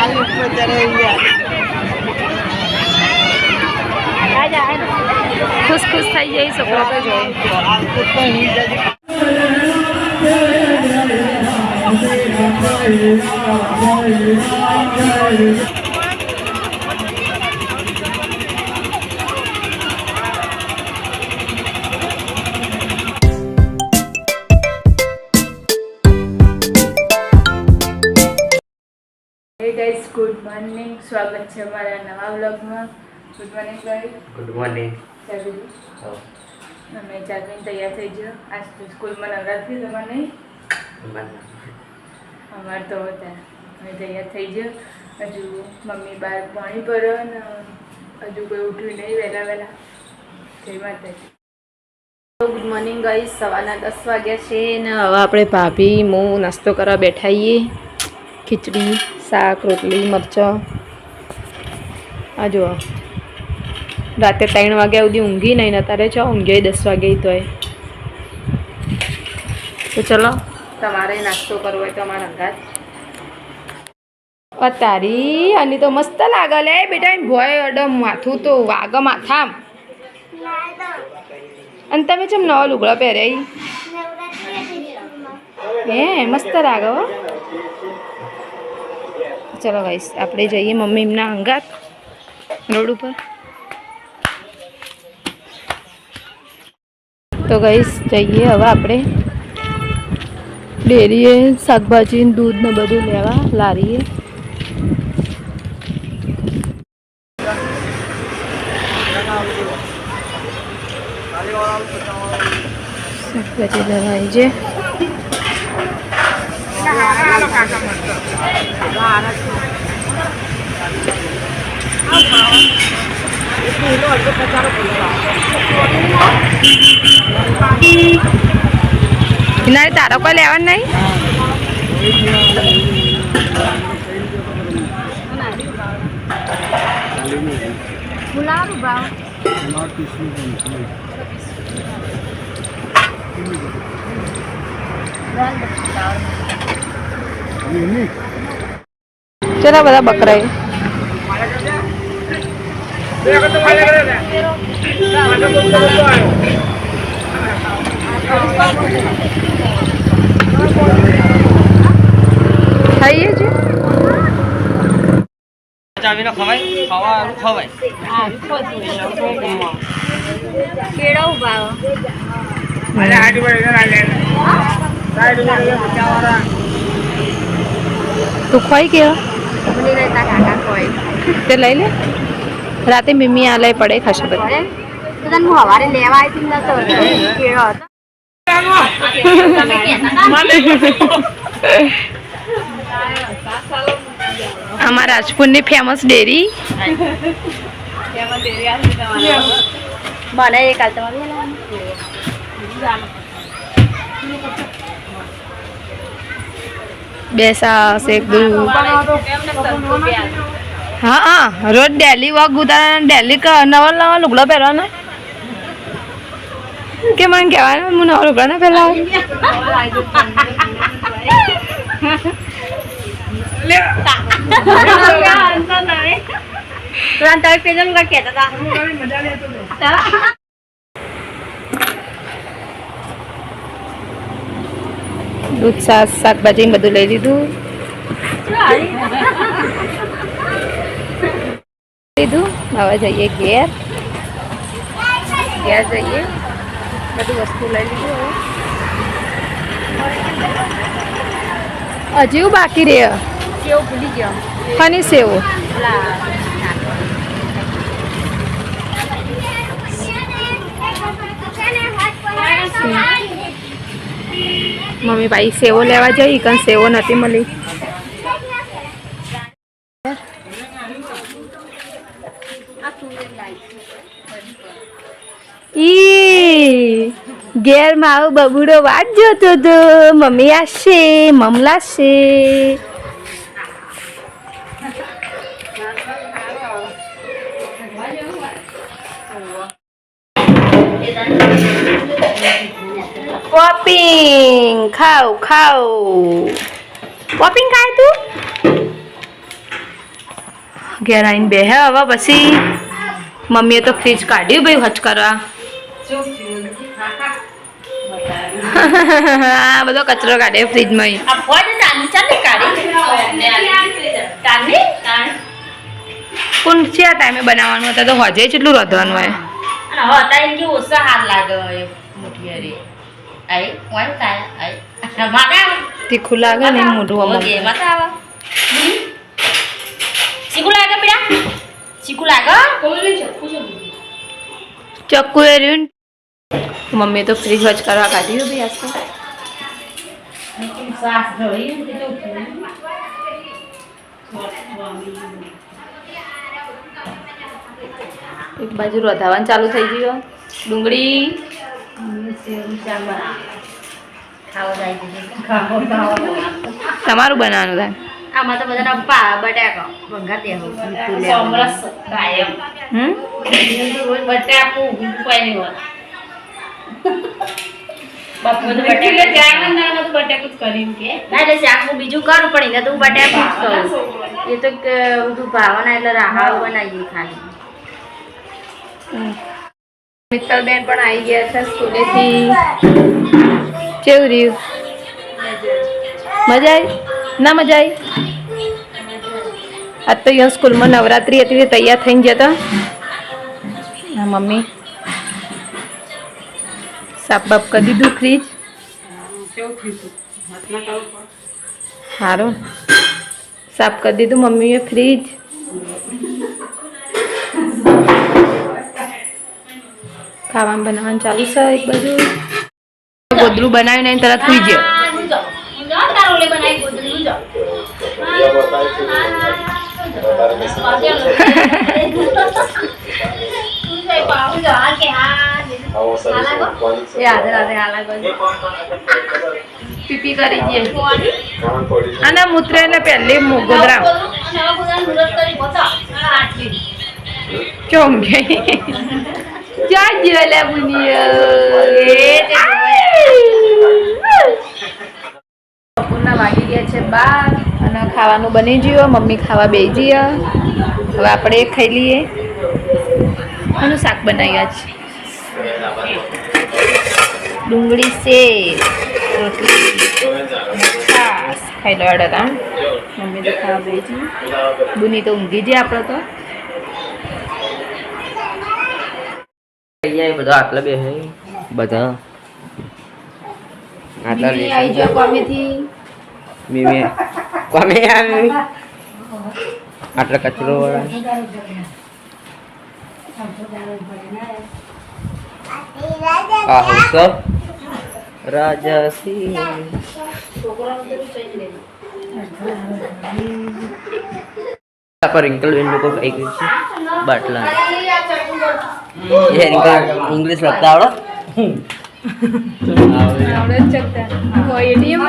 खुश खुश થઈ જાય છોકરો તો જોઈએ Hey guys, good morning. स्वागत છે અમારા નવા વ્લોગમાં. Good morning guys. Good morning. ચાલી અમે ચાલીને તૈયાર થઈ ગયો. આજ તો સ્કૂલમાં નવરાત્રી તમારે અમારે તો હતા અમે તૈયાર થઈ ગયો. હજુ મમ્મી બહાર પાણી પર ને હજુ કોઈ ઉઠ્યું નહીં વહેલા વહેલા. જય માતાજી. Good morning guys. સવારના 10 વાગ્યા છે ને હવે આપણે ભાભી હું નાસ્તો કરવા બેઠા છીએ. ખીચડી, શાક, રોટલી, મરચાં. આ જુઓ રાતે 3 વાગ્યા સુધી ઊંઘી નહીં ને અત્યારે ચો ઊંઘે 10 વાગે તોય. તો ચલો તમારે નાસ્તો કરવો હોય તો અમારા અંગાત તારી અને તો મસ્ત લાગે લે બેટા ભોય અડમ માથું તો વાગ માથામ. અને તમે ચમ નવા લુગડા પહેર્યા હે મસ્ત લાગે હો. ચલો ગાઈસ આપણે જઈએ મમ્મી એમના અંગાત રોડ ઉપર. તો ગાઈસ જઈએ હવે આપણે ડેરીએ શાકભાજી દૂધ ને બધું લેવા લારીએ. શાકભાજી લેવા આવી છે. કિનારે તારો કોઈ લેવાનું નહીં. ચલો બધા બકરાઈ ખાઈએ છે. ચાવીને ખવાય ખાવાનું ખવાય કેળો ઉભાવ તું ખોઈ ગયો તે લઈ લે. રાતે મમ્મી આ લઈ પડે ખાશે બધું. હવારે લેવા આવી કેળો હતો. અમારા રાજપુરની ફેમસ ડેરી મને એક બેસા શેક દૂધ. હા હા રોજ ડેલી વોક ઉતારા ડેલી નવા નવા લુગડા પહેરવાના કે મને કહેવાનું હું નવા લુગડા ના પહેલા દૂધ શાકભાજી બધું લઈ લીધું. હવે જઈએ ઘેર જઈએ બધું વસ્તુ લઈ લીધું. હજુ બાકી રે સેવ ભૂલી ગયો. ખની સેવ મમ્મી ભાઈ સેવો લેવા જઈ કારણ સેવો નથી મળી. ઈ ઘેર મારો બબુડો વાત જોતો હતો મમ્મી આવશે મમલાશે. પોપિંગ ખાઓ ખાઓ પોપિંગ ખાય તું ઘેર આવીને બેહે હવે પછી મમ્મીએ તો ફ્રીજ કાઢ્યું ભાઈ હચ કરવા આ બધો કચરો કાઢે ફ્રીજમાં કોણ છે આ ટાઈમે બનાવવાનું હતા તો હજે કેટલું રાંધવાનું હોય તીખું લાગે ને મોઢું ચક્કુ એ રહ્યું મમ્મી તો ફ્રીજ વચ કરવા કાઢ્યું ભાઈ આજ તો એક બાજુ રોધાવાનું ચાલુ થઈ ગયું ડુંગળી તમારું બનાવવાનું થાય આમાં તો બધા બટાકા વઘાર દેવું બીજું કરું પણ એને તો બટાકું જ કરું એ તો બધું ભાવના એટલે રાહાળ બનાવીએ ખાલી મિત્તલબેન પણ આવી ગયા છે સ્કૂલેથી કેવું રહ્યું મજા આવી ના મજા આવી આજ તો અહીંયા સ્કૂલમાં નવરાત્રી હતી તૈયાર થઈને જતા હા મમ્મી સાફ બાપ કરી દીધું ફ્રીજ સારું સાફ કરી દીધું મમ્મીએ ફ્રીજ ખાવાનું બનાવવાનું ચાલુ છે એક બાજુ ગોદરું બનાવીને તરત સુઈ ગયો પીપી કરી દે અને મૂત્ર એટલે પહેલી ગોદરા ચોમ ગઈ ચાર જેલે બપોરના વાગી ગયા છે 12 અને ખાવાનું બની ગયું મમ્મી ખાવા બેસી જઈએ હવે આપણે ખાઈ લઈએ એનું શાક બનાવ્યા છે ડુંગળી સેવ રોટલી છાશ ખાઈ લો અડતા મમ્મી તો ખાવા બેસી બુની તો ઊંઘી જાય આપણે તો બધા આટલા બે બધા આટલા આવી ગયો કોમેથી મીમી કોમે આવી આટલા કચરો વાળા આ હસો રાજાસી પર રિંકલ બેન લોકો કઈ ગયું છે બાટલા ये इंग्लिश लगता आवड़ो આવડે જ ચકતા કોઈ એટીએમ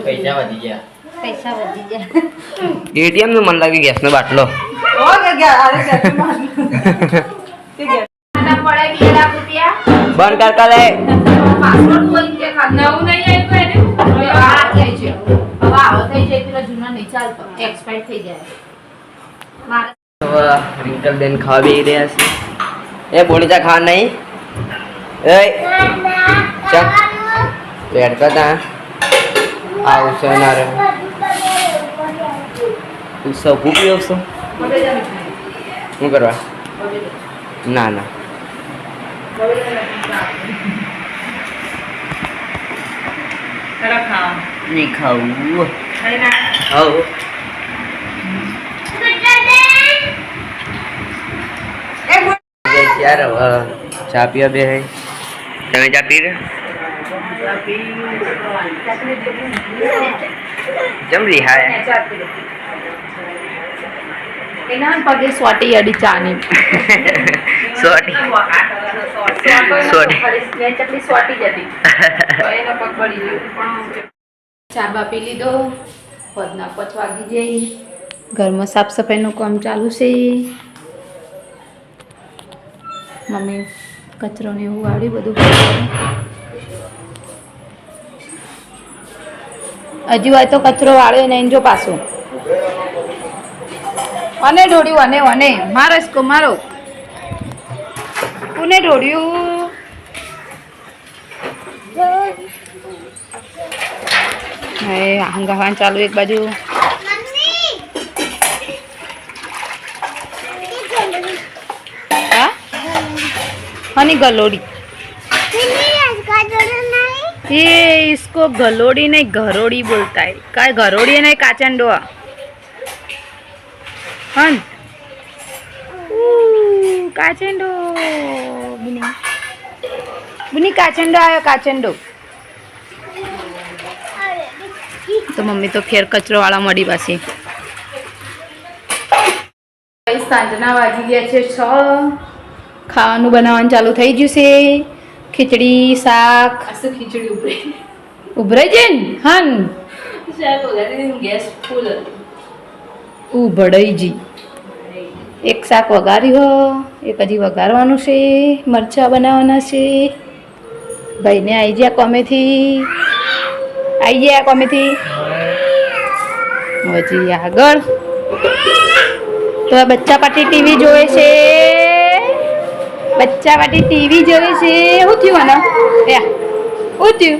पैसा वधी गया પૈસા વધી જાય एटीएम में मन लगी गैस में बाटलो बंद कर कर ले પાસવર્ડ કોઈ કે નવું નહીં આવ્યું એને આ થઈ છે હવે આવો થઈ જાય પેલા જૂના નહીં ચાલતો એક્સપાયર થઈ જાય મારે रिंकल बेन खा भी रहे हैं ए बोली जा खा नहीं ए चल बैठ का था आओ सोना रे तू सब भूखी हो सो હું કરવા ના ના નહીં ખાવું આવો यार चा पिया बे है તમે ચા પી રે જમ રિહા એના પગે સ્વાટી અડી ચાની સોટી સોટી મેં ચકલી સ્વાટી જતી તો એનો પગ બળી ગયો ચા બા પી લીધો પદના 5 વાગી જઈ ઘરમાં સાફ સફાઈનું કામ ચાલુ છે મમ્મી કચરો ને એવું વાળ્યું બધું હજુ હોય તો કચરો વાળ્યો નહીં જો પાછું અને ઢોળ્યું અને મારો ઇસકો મારો કોને ઢોળ્યું હે હંગાવાન ચાલુ એક બાજુ હા હની ગલોડી ये इसको गलोड़ी नहीं घरोड़ी बोलता है काय घरोड़ी है नहीं काचंडो हन काचंडो बुनी बुनी काचंडो आयो काचंडो तो मम्मी तो फेर कचरो वाला मड़ी पासी सांजना वागी गया छे 6 खावानुं बनावવાનું ચાલુ થઈ ગયું છે खिचड़ी शाक खिचड़ी उभराई जैन हन ગેસ ફૂલ उभड़ाई जी एक शाक वगारी हो एक हजी वगारवानुं छे मरचा बनाववाना छे भाई ने आई गया कोमेथी हजी आगळ तो बच्चा पाटी टीवी जोए छे बच्चा पाटी टीवी जोए छे હું થયું આને એ હું થયું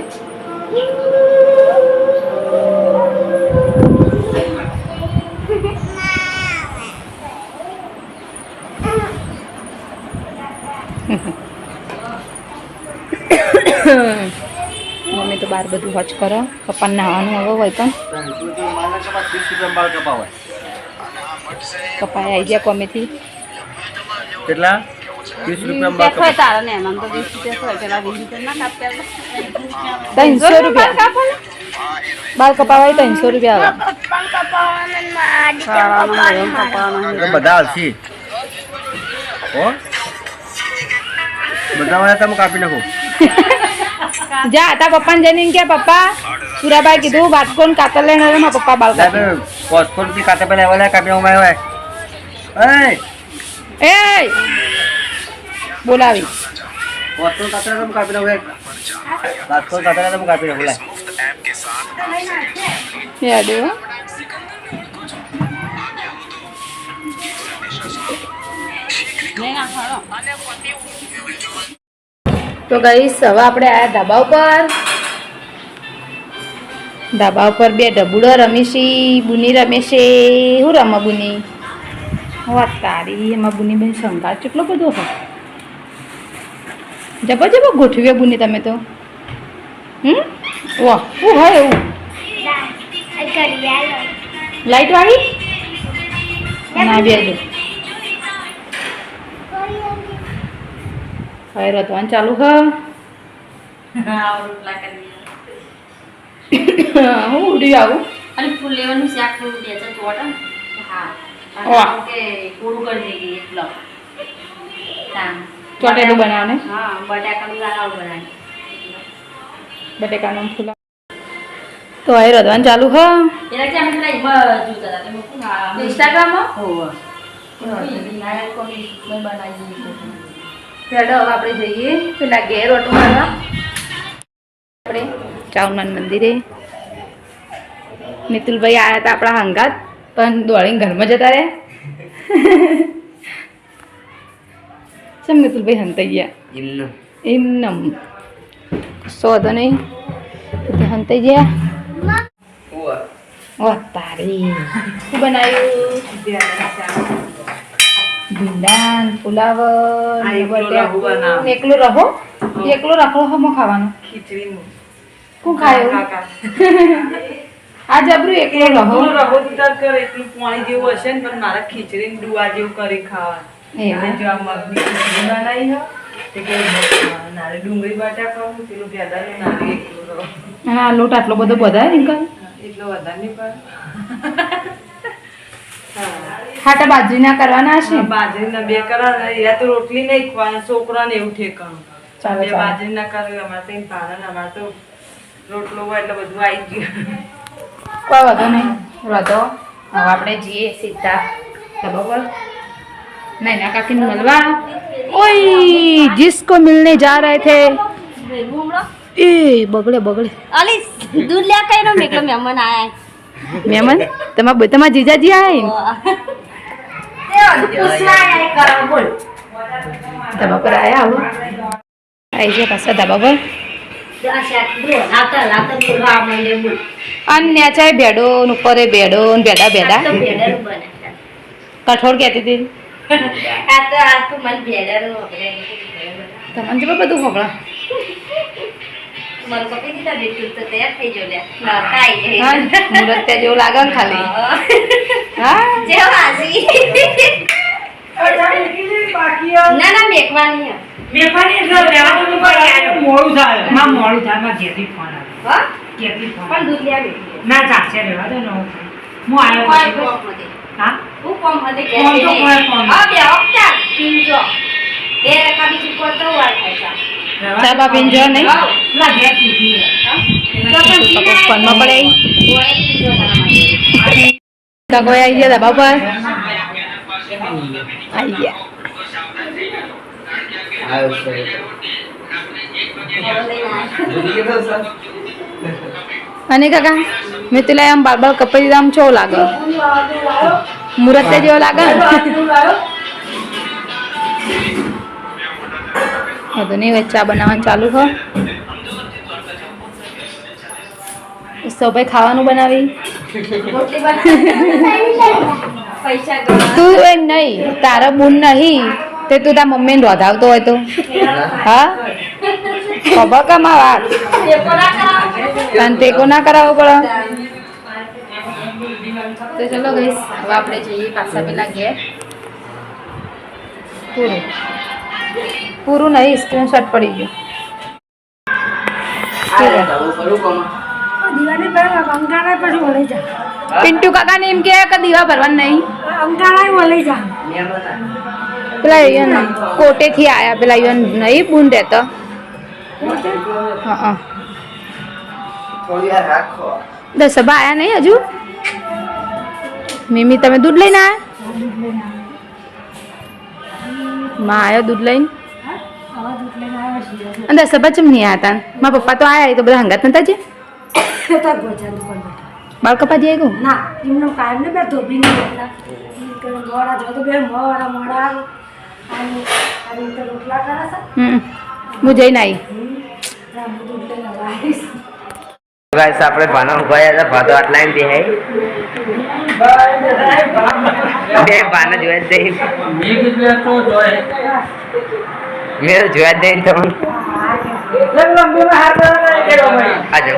મમ્મી તો બાર બધું હોચ કરો પપ્પાને નહાવાનું હવે હોય પણ પપ્પા આવી ગયા કોમેથી કેટલા 30 રૂપિયા હોય તારા ને એમાં તો 20 રૂપિયા હોય પેલા 20 રૂપિયા ના કાપ્યા 300 રૂપિયા બાલ કપાવાય 300 રૂપિયા આવે બધા આવશે હો બધા વાળા તમે કાપી નાખો જા તા પપ્પાને જઈને કે પપ્પા સુરાભાઈ કીધું વાટકોન કાતર લઈને આવે મારા પપ્પા બાલ કાપે પોસ્ટકોટ થી કાતર પેલા એવા કાપી નાખો હોય એ બોલાવી પોસ્ટકોટ કાતર તમે કાપી નાખો પોસ્ટકોટ કાતર તમે કાપી નાખો લે યાદ હો તો ગાઈસ હવે આપણે આયા ધાબા ઉપર બે ડબુડો રમીશી બુની રમે છે હું રમે બુની વાત તારી એમાં બુની બેન શંકા કેટલો બધો હોય જબરજબ ગોઠવ્યો બુની તમે તો વાહ શું હોય એવું લાઈટ વાળી ના બેજો હવે રતવાન ચાલુ હ હું ઉડી આવું અને ફૂલ લેવાનું શાક થોડું દે તો ચોટ હા વાહ. કે પૂરું કરી દઈએ એટલો ચોટેલું બનાવને હા બટાકાનું લાડુ બનાવે બટેકાનું ફૂલા તો હવે રતવાન ચાલુ હ એના જે અમે પેલા બાજુ હતા તમે શું ઇન્સ્ટાગ્રામમાં હોવ વિનાયક કોમી બનાવી પેલો હવે આપણે જઈએ પેલા ઘેર ઓટો મારવા આપણે ચાવનાન મંદિરે મિતુલભાઈ આવ્યા હતા આપણા હંગાત પણ દોડીને ઘરમાં જતા રહે ચમ મિતુલભાઈ હંતાઈ ગયા એમનમ કશો હતો નહીં હંતાઈ ગયા ઓ તારી શું બનાવ્યું ભીંડા ફુલાવર એકલું રહો એકલું રખડો હમો ખાવાનું શું ખાયું આ જબરું એકલું રહો એટલું પાણી જેવું હશે ને પણ મારા ખીચડી ડુઆ જેવું કરી ખાવા એવું? જો આ મગની ખીચડી બનાવી હો તે કે નારે ડુંગળી બટાકા ખાવું પેલું ભેદાનું નારે એકલું રહો અને આ લોટ આટલો બધો બધાય ને કાલ એટલો વધારે નહીં પણ ખાટા બાજરીના કરવાના હશે બાજરીના બે કરા યા તો રોટલી નહીં ખવાય છોકરાને એવું ઠેકાણું ચાલો, બે ચાલો. બાજરીના કરે અમારે તો ભાડા અમારે તો રોટલો હોય એટલે બધું આવી ગયું કોઈ વાંધો નહીં વાંધો હવે આપણે જઈએ સીધા બરાબર નૈના કાકી મળવા ઓય जिसको मिलने जा रहे थे ए बगड़े बगड़े અલી દૂધ લે કઈ નો મેકલો મહેમાન આયા મહેમાન તમારા જીજાજી આયા પૂછવા આય કરો બોલ ધાબા પર આયા આવો આવી ગયા પાછા ધાબા પર આ શાક બ્રો લાવતા બોલવા માંડે બોલ અન્ય ચાય ભેડો ને ઉપર એ ભેડો ને ભેડા ભેડા તો ભેડાનું બને કઠોળ કહેતી હતી આ તો મને ભેડાનું વગરે તમને જો બધું ખબર મને કપી દીધા બેટું તો તૈયાર થઈ જો લે નતા આઈ હા મુરત ત્યાં જેવું લાગે ને ખાલી હા જેવા આજી ના ના મેકવાની મોડું થાય મોડું થાય માં ઘેરથી ફોન આવે હા ઘેરથી ફોન પણ દૂધ લે બેટી ના ચાલશે રહેવા દો ને હું આવ્યો કોઈ પછી. કોમ હતી હા હું કોમ હતી કે કોમ તો કોઈ કોમ હા બે ઓક્ટા પીંજો બે રકા બીજું કોઈ તો વાર થાય છે ચા બા પીને જો નહીં ના ઘેર પીધી ફોનમાં પડે કોઈ પીંજો તમારે તકો આવી ગયા ધાબા પર આવી ગયા અને કાકા મેં પેલા આમ બાર બાર કપાઈ દીધા આમ ચો લાગે મુરત જેવો લાગે ને તો નહીં હવે ચા બનાવવાનું ચાલુ હો સૌભાઈ ખાવાનું બનાવી રોટલી બનાવી પૈસા ગવા તું એ નહીં તારા બુન નહીં તે તું તાર મમ્મીને રોધાવતો હોય તો હા ખબર કામાં વાત તને ટેકો ના કરાવવો પડે તો ચલો ગઈશ હવે આપણે જઈએ પાછા પેલા ઘેર પૂરું પૂરું નહીં સ્ક્રીનશોટ પડી ગયું પિન્ટુ કાકા ને એમ કે દીવા ભરવાનું નહીં પેલા અહીંયા કોટેથી આયા પેલા અહીંયા નહીં બુન રહેતો હા દસ સભા આયા નહીં હજુ મિમી તમે દૂધ લઈને આયા માં આવ્યો દૂધ લઈને અને દસ સભા ચમ નહીં આવ્યા તા મારા પપ્પા તો આયા એ તો બધા હંગાત નતા છે બાળ કપા જઈ ગયું ના એમનો કાયમ ને બે ધોબી ને મોડા જો તો બે મોડા અને તો રોટલા કરે છે હું જઈને આવી ગાઈસ આપણે ભાનો ઉભાયા હતા ભાતો આટલા એમ દેહાય બે ભાનો જોયા જ નહીં મેં તો જોયા જ નહીં તમને આજો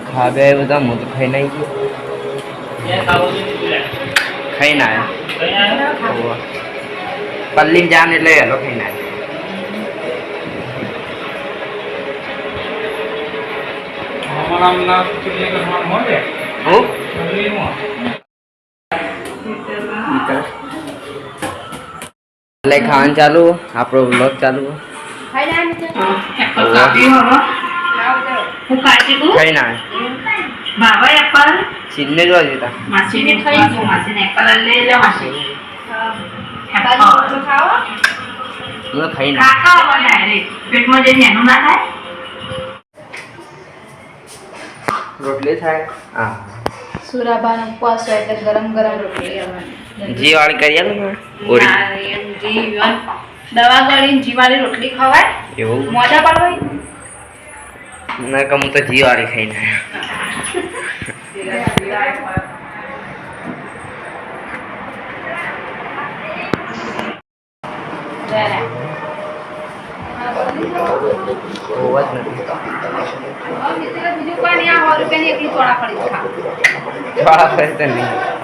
ખાવે બધા હું તો ખાઈ નાઈ ખાઈ ના પલ્લી જાન એટલે વહેલો ખાઈ ના એટલે ખાવાનું ચાલુ આપણો વ્લોગ ચાલુ ખાઈ ના ચીનને જોવા જતા હું ખાઈ ના રોટલી થાય હા સુરાબાનો ઉપવાસ હોય એટલે ગરમ ગરમ રોટલી જી વાળી કરી આલું દવા ગળીને જીવાળી રોટલી ખવાય એવું મોજા પાડવાય ના કે હું તો જી વાળી ખાઈ ના હોવા જ નથી બીજું કોઈ નહીં આ 100 રૂપિયાની એકલી ચોળા પડી ખા થોડા ફરતે નહીં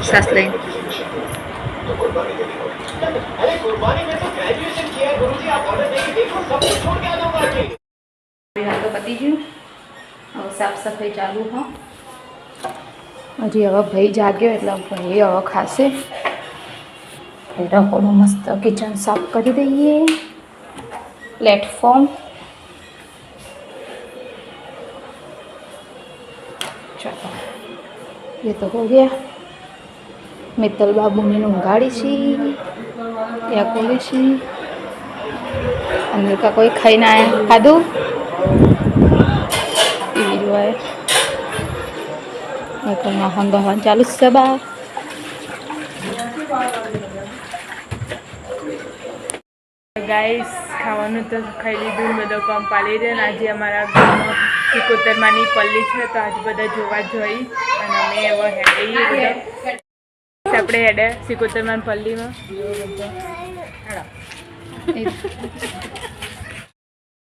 સાસ લઈને પતી ગયું હવે સાફ સફાઈ ચાલુ હો હજી હવે ભાઈ જાગ્યો એટલે ભાઈ હવે ખાશે રકોડું મસ્ત કિચન સાફ કરી દઈએ પ્લેટફોર્મ चलो ये तो हो गया મિત્તલ બાબુને ઊંઘાડી છે ત્યાં કોલી છે અને કોઈ ખાઈને આવ્યા ખાધું ટીવી જોવાય વાહન દહન ચાલુ જ છે બા ગાઈસ ખાવાનું તો ખાઈ લીધું બધો કામ પાડી રહ્યો ને આજે અમારા ગામમાં સિકોતરમાંની પલ્લી છે તો આજે બધા જોવા જોઈ અને અમે એવો હેડઈએ બધા આપણે હેડે સિકોતરમાં પલ્લીમાં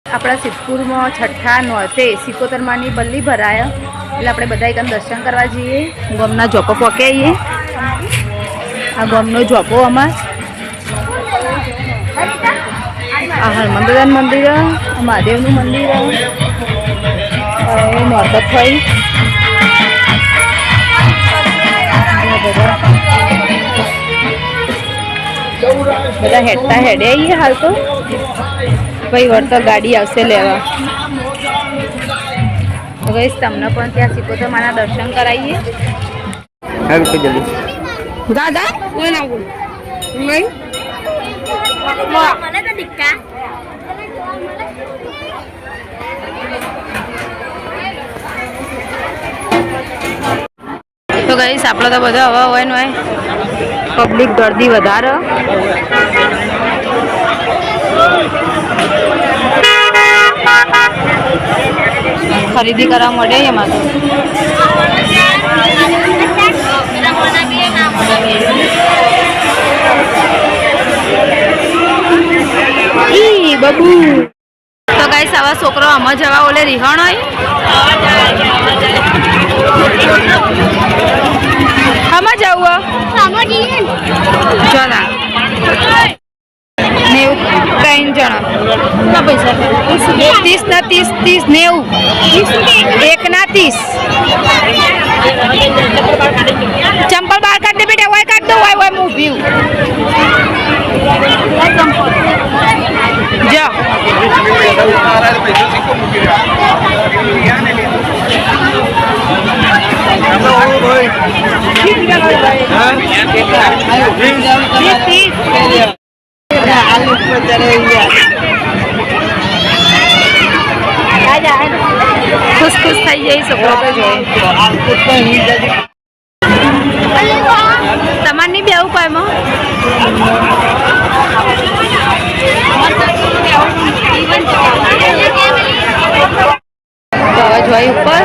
આપણા સિદ્ધપુરમાં છઠ્ઠા નોરતે સિકોતરમાંની પલ્લી ભરાય એટલે આપણે બધા એકદમ દર્શન કરવા જઈએ ગામના જોપો પોકે આવીએ આ ગામનો જોપો અમાર આ હનુમાન મંદિર મહાદેવનું મંદિર નોરત થઈ બધા હેડતા હેડે આવીએ હાલ તો ભાઈ વળતો ગાડી આવશે લેવા તો ગઈશ તમને પણ ત્યાં સિકોતર માના દર્શન કરાવીએ દાદા તો ગઈશ આપણે તો બધા હવા હોય ને હોય પબ્લિક ગરદી વધારે ખરીદી કરવા મળે એમાં તો બબુ તો ગાઈસ આવા છોકરો આમાં જવા ઓલે રિહાણ હોય આમાં જવું ચલા 90 જણા પૈસા 30 ના 30 90 એક ના 30 ચંપલ બહાર કાઢ દે બેટા વાય કાઢ દો વાય હું ઊભી જા ખુશ ખુશ થઈ જાય છોકરો તો જોઈએ તમારે નહીં બેવું પાયમાં હવે જોઈ ઉપર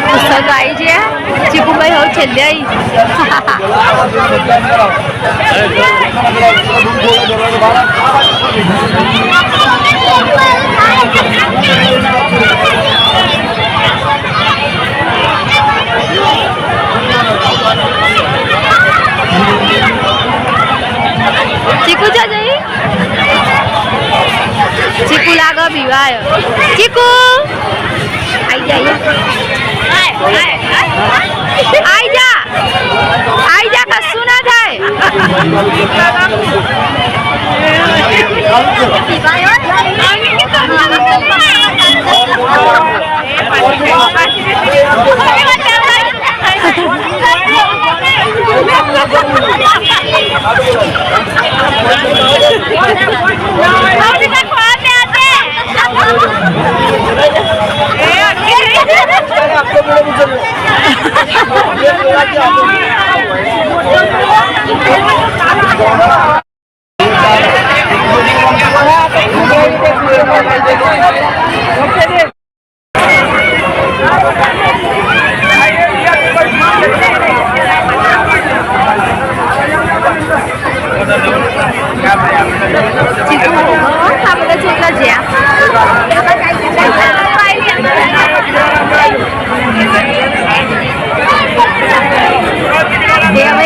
પુસ્તક આવી છે ચીકુભાઈ હવે છેલ્લે ચીકુ જા જઈ ચીકુ લાગે બીવાય ચીકુ આઈ જા કશું ના થાય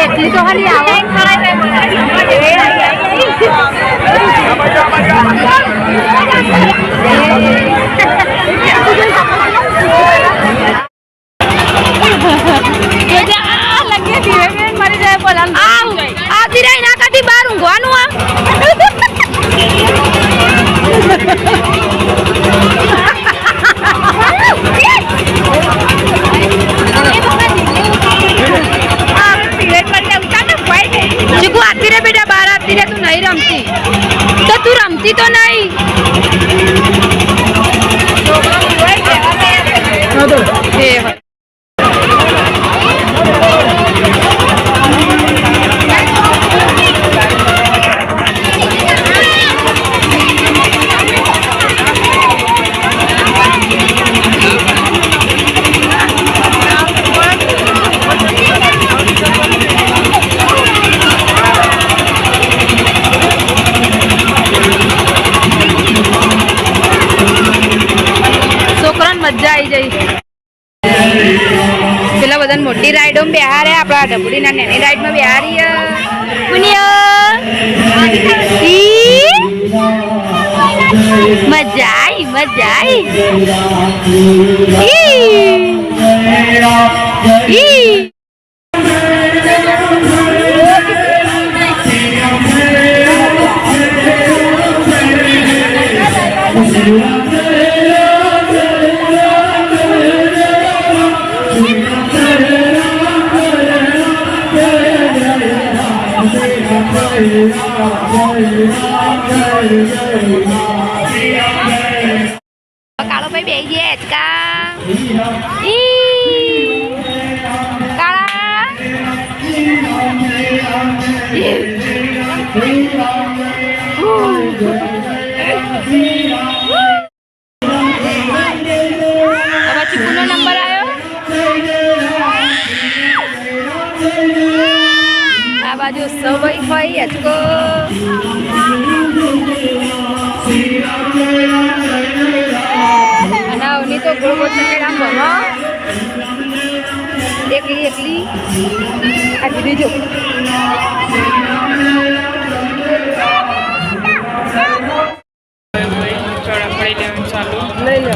એટલી તો ખાલી આવે મજા આવી જાય. પેલા બધા મોટી રાઈડો માં બેહારે, આપણા ડબુડી ના નાની રાઈડ માં બેહારીએ. મજા આવી, મજા આવી. કાળો ભાઈ બેસી ગયા હેચકા. કાળા હવે ચીકુનો નંબર આવ્યો. આ બાજુ સવાઈ ભાઈ હેચકો. અનાવની તો ગોળ ગોળ ચકેડા ભરો. એકલી એકલી આ દીદી જો. લઈ લો.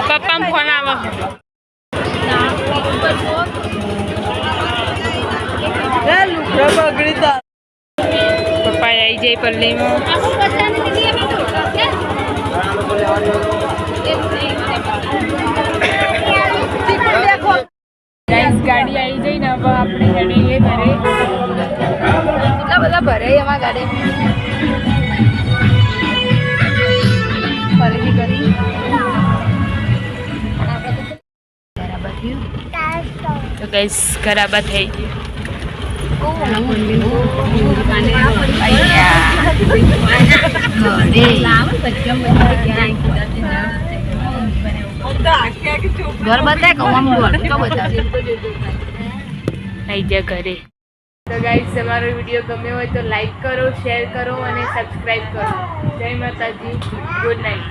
પપ્પા ફોન આવે. પપ્પા આવી જાય પલ્લીમાં. ગાડી આવી જઈ ને હવે આપણે ગાડી ભરે. કેટલા બધા ભરે એમાં ગાડી ખરીદી કરી. તો ગાઈસ ખરાબા થઈ ગઈ. ઘર બતાય કહું આવી ગયા ઘરે. તો ગાઈસ તમારો વિડીયો ગમ્યો હોય તો લાઈક કરો, શેર કરો અને સબસ્ક્રાઈબ કરો. જય માતાજી. Good night.